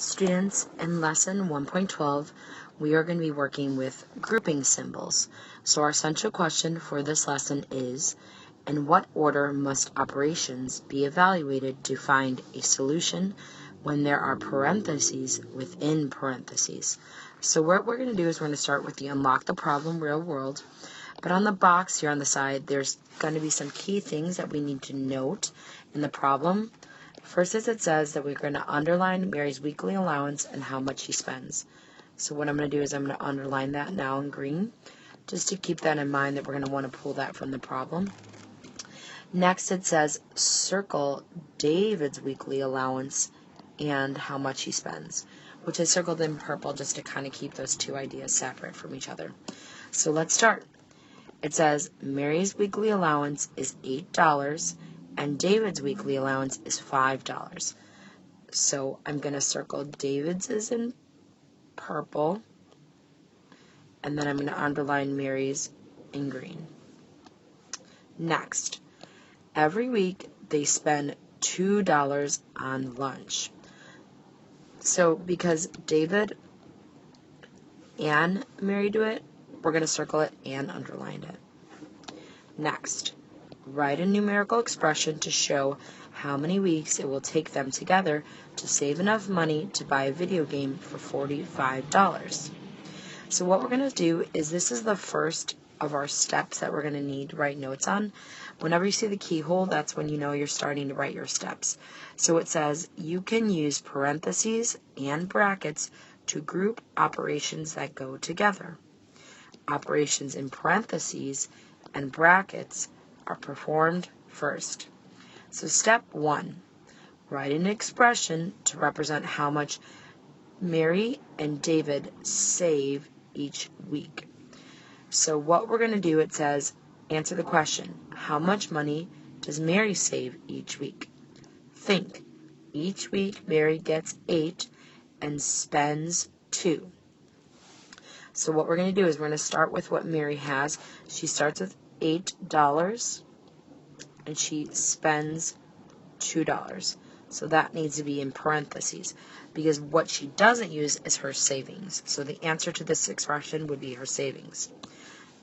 Students, in lesson 1.12, we are going to be working with grouping symbols. So our central question for this lesson is, in what order must operations be evaluated to find a solution when there are parentheses within parentheses? So what we're going to do is we're going to start with the unlock the problem real world. But on the box here on the side, there's going to be some key things that we need to note in the problem. First is it says that we're going to underline Mary's weekly allowance and how much she spends. So what I'm going to do is I'm going to underline that now in green, just to keep that in mind that we're going to want to pull that from the problem. Next it says circle David's weekly allowance and how much he spends, which is circled in purple just to kind of keep those two ideas separate from each other. So let's start. It says Mary's weekly allowance is $8 and David's weekly allowance is $5. So I'm going to circle David's is in purple, and then I'm going to underline Mary's in green. Next, every week they spend $2 on lunch. So because David and Mary do it, we're going to circle it and underline it. Next, write a numerical expression to show how many weeks it will take them together to save enough money to buy a video game for $45. So what we're going to do is this is the first of our steps that we're going to need to write notes on. Whenever you see the keyhole, that's when you know you're starting to write your steps. So it says you can use parentheses and brackets to group operations that go together. Operations in parentheses and brackets are performed first. So step 1, write an expression to represent how much Mary and David save each week. So what we're going to do, it says, answer the question, how much money does Mary save each week? Think, each week Mary gets 8 and spends 2. So what we're going to do is we're going to start with what Mary has. She starts with $8 and she spends $2. So that needs to be in parentheses because what she doesn't use is her savings. So the answer to this expression would be her savings.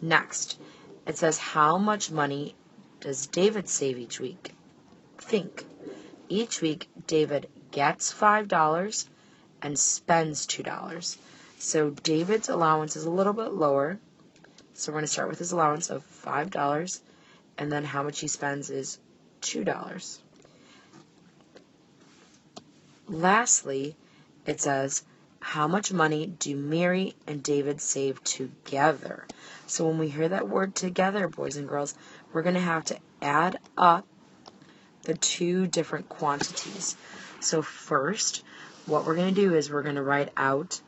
Next, it says how much money does David save each week? Think, each week David gets $5 and spends $2. So David's allowance is a little bit lower. So we're going to start with his allowance of $5, and then how much he spends is $2. Lastly, it says, how much money do Mary and David save together? So when we hear that word together, boys and girls, we're going to have to add up the two different quantities. So first, what we're going to do is we're going to write out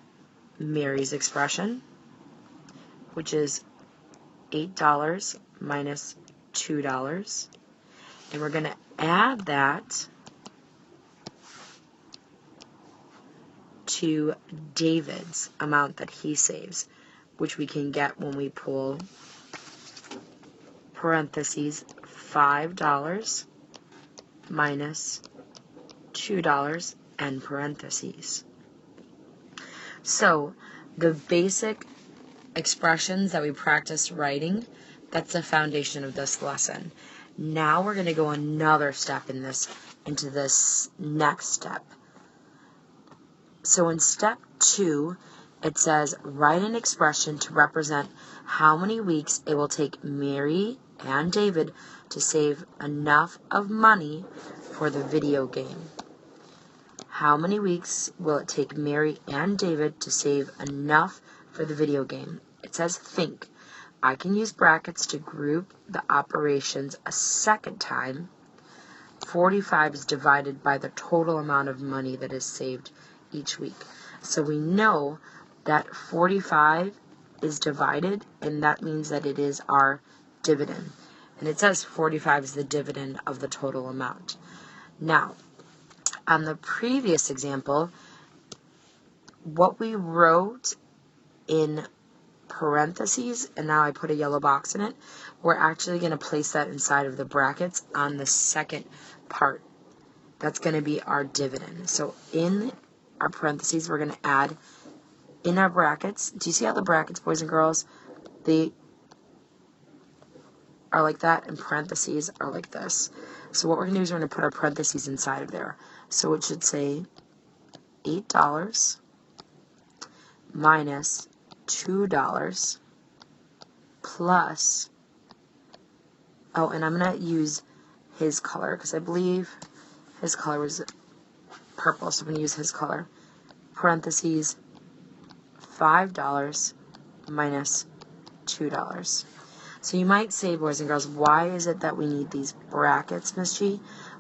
Mary's expression, which is $8 minus $2, and we're going to add that to David's amount that he saves, which we can get when we pull parentheses $5 minus $2 and parentheses. So the basic expressions that we practiced writing, that's the foundation of this lesson. Now we're going to go another step into this next step. So in step 2, it says write an expression to represent how many weeks it will take Mary and David to save enough of money for the video game. How many weeks will it take Mary and David to save enough for the video game? It says think. I can use brackets to group the operations a second time. 45 is divided by the total amount of money that is saved each week. So we know that 45 is divided, and that means that it is our dividend. And it says 45 is the dividend of the total amount. Now, on the previous example, what we wrote in parentheses, and now I put a yellow box in it, we're actually going to place that inside of the brackets on the second part. That's going to be our dividend. So in our parentheses we're going to add in our brackets. Do you see how the brackets, boys and girls, they are like that, and parentheses are like this? So what we're going to do is we're going to put our parentheses inside of there. So it should say $8 minus $2 plus, oh, and I'm going to use his color because I believe his color was purple, so I'm going to use his color. Parentheses, $5 minus $2. So you might say, boys and girls, why is it that we need these brackets, Miss G?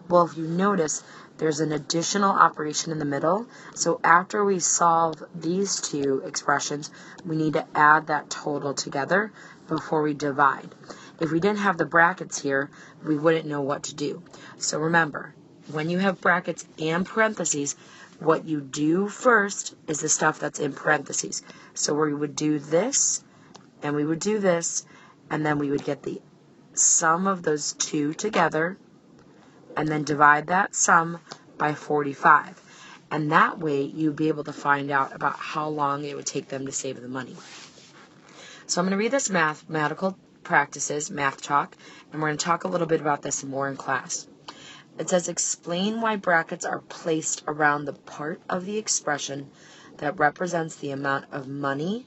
Well, if you notice, there's an additional operation in the middle. So after we solve these two expressions, we need to add that total together before we divide. If we didn't have the brackets here, we wouldn't know what to do. So remember, when you have brackets and parentheses, what you do first is the stuff that's in parentheses. So we would do this, and we would do this, and then we would get the sum of those two together, and then divide that sum by 45. And that way, you'd be able to find out about how long it would take them to save the money. So I'm going to read this mathematical practices, math talk, and we're going to talk a little bit about this more in class. It says, explain why brackets are placed around the part of the expression that represents the amount of money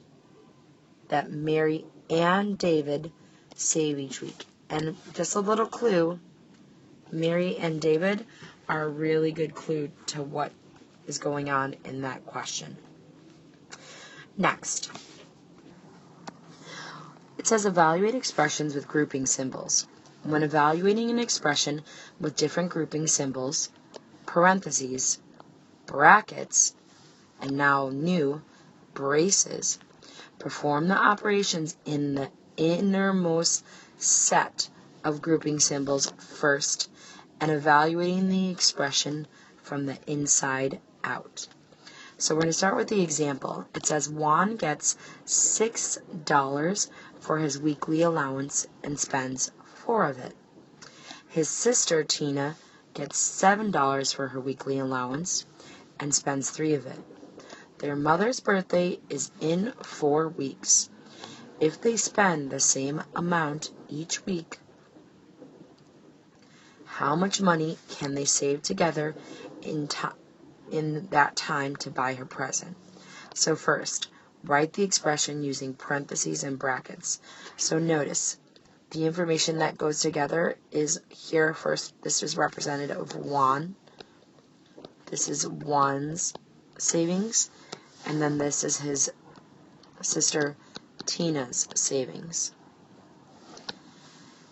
that Mary and David save each week. And just a little clue, Mary and David are a really good clue to what is going on in that question. Next, it says evaluate expressions with grouping symbols. When evaluating an expression with different grouping symbols, parentheses, brackets, and now new, braces, perform the operations in the innermost set of grouping symbols first, and evaluating the expression from the inside out. So we're going to start with the example. It says Juan gets $6 for his weekly allowance and spends $4 of it. His sister Tina gets $7 for her weekly allowance and spends $3 of it. Their mother's birthday is in 4 weeks. If they spend the same amount each week, how much money can they save together in that time to buy her present? So first, write the expression using parentheses and brackets. So notice, the information that goes together is here first. This is representative of Juan. This is Juan's savings. And then this is his sister Tina's savings.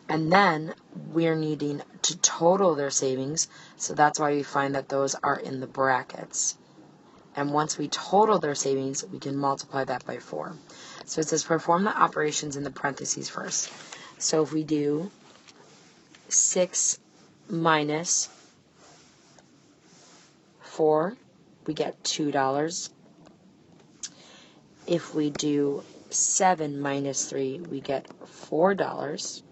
And then we're needing to total their savings, so that's why we find that those are in the brackets. And once we total their savings, we can multiply that by 4. So it says perform the operations in the parentheses first. So if we do 6 minus 4, we get $2. If we do 7 minus 3, we get $4.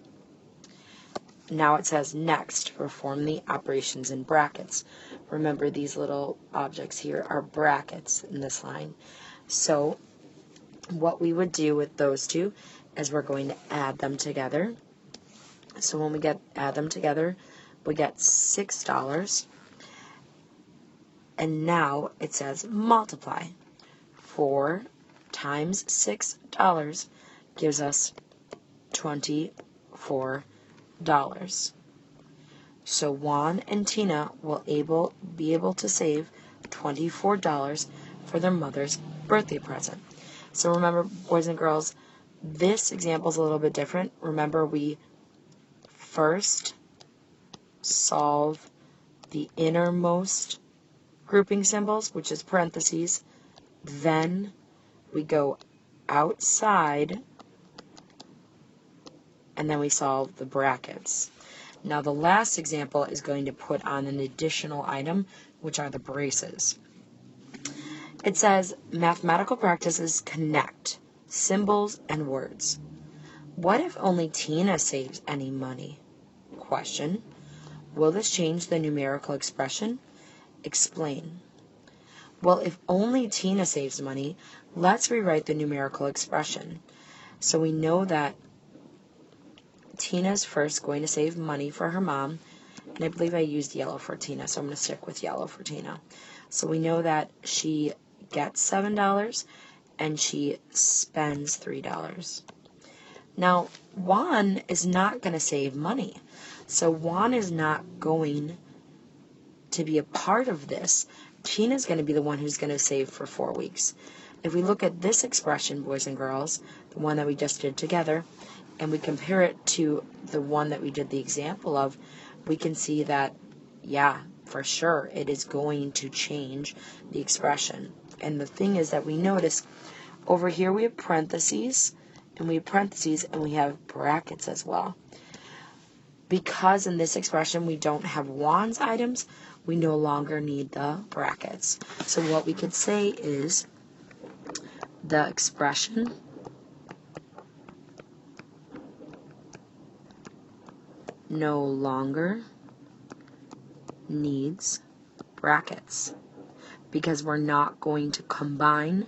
Now it says next, perform the operations in brackets. Remember, these little objects here are brackets in this line. So what we would do with those two is we're going to add them together. So when we add them together, we get $6. And now it says multiply. 4 times $6 gives us $24. So Juan and Tina will be able to save $24 for their mother's birthday present. So remember, boys and girls, this example is a little bit different. Remember, we first solve the innermost grouping symbols, which is parentheses. Then we go outside, and then we solve the brackets. Now the last example is going to put on an additional item, which are the braces. It says, mathematical practices connect symbols and words. What if only Tina saves any money? Question. Will this change the numerical expression? Explain. Well, if only Tina saves money, let's rewrite the numerical expression. So we know that Tina's first going to save money for her mom, and I believe I used yellow for Tina, so I'm going to stick with yellow for Tina. So we know that she gets $7 and she spends $3. Now, Juan is not going to save money, so Juan is not going to be a part of this. Tina's going to be the one who's going to save for 4 weeks. If we look at this expression, boys and girls, the one that we just did together, and we compare it to the one that we did the example of, we can see that, yeah, for sure, it is going to change the expression. And the thing is that we notice over here we have parentheses, and we have brackets as well. Because in this expression we don't have Juan's items, we no longer need the brackets. So what we could say is the expression no longer needs brackets because we're not going to combine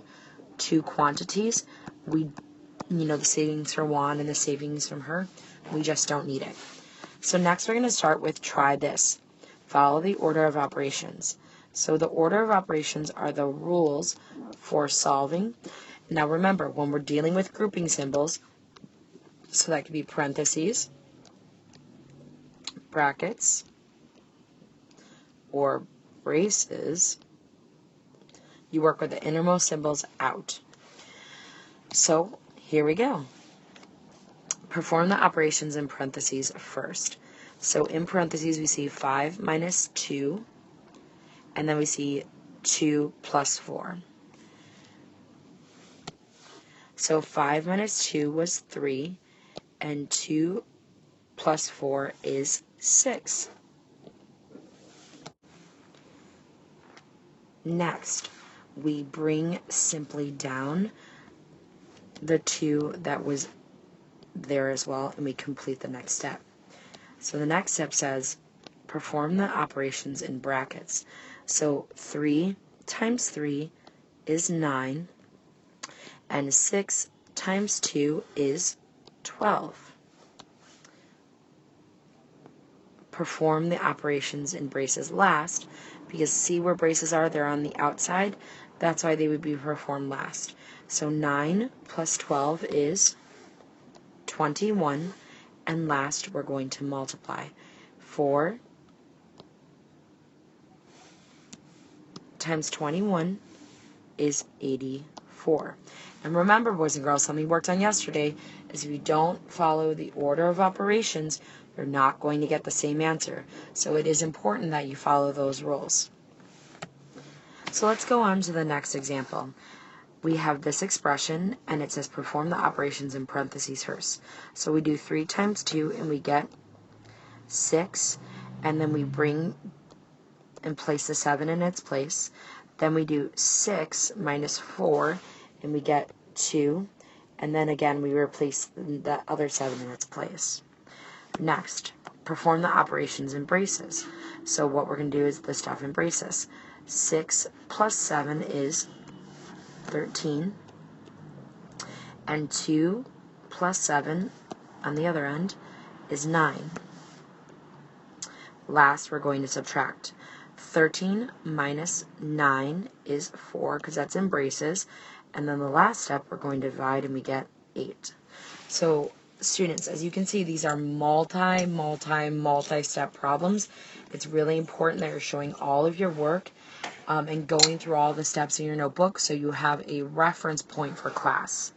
two quantities. The savings for Juan and the savings from her, we just don't need it. So next we're going to start with try this. Follow the order of operations. So the order of operations are the rules for solving. Now remember, when we're dealing with grouping symbols, so that could be parentheses, brackets, or braces, you work with the innermost symbols out. So here we go. Perform the operations in parentheses first. So in parentheses we see 5 minus 2, and then we see 2 plus 4. So 5 minus 2 was 3, and 2 plus 4 is 6. Next, we bring simply down the 2 that was there as well, and we complete the next step. So the next step says, perform the operations in brackets. So 3 times 3 is 9, and 6 times 2 is 12. Perform the operations in braces last, because see where braces are? They're on the outside. That's why they would be performed last. So 9 plus 12 is 21, and last we're going to multiply. 4 times 21 is 84. And remember, boys and girls, something we worked on yesterday is if you don't follow the order of operations, you're not going to get the same answer. So it is important that you follow those rules. So let's go on to the next example. We have this expression, and it says perform the operations in parentheses first. So we do 3 times 2, and we get 6, and then we bring and place the 7 in its place. Then we do 6 minus 4, and we get 2, and then again we replace the other 7 in its place. Next, perform the operations in braces. So what we're going to do is the stuff in braces. 6 plus 7 is 13, and 2 plus 7 on the other end is 9. Last, we're going to subtract. 13 minus 9 is 4, because that's in braces, and then the last step we're going to divide, and we get 8. So students, as you can see, these are multi-step problems. It's really important that you're showing all of your work and going through all the steps in your notebook so you have a reference point for class.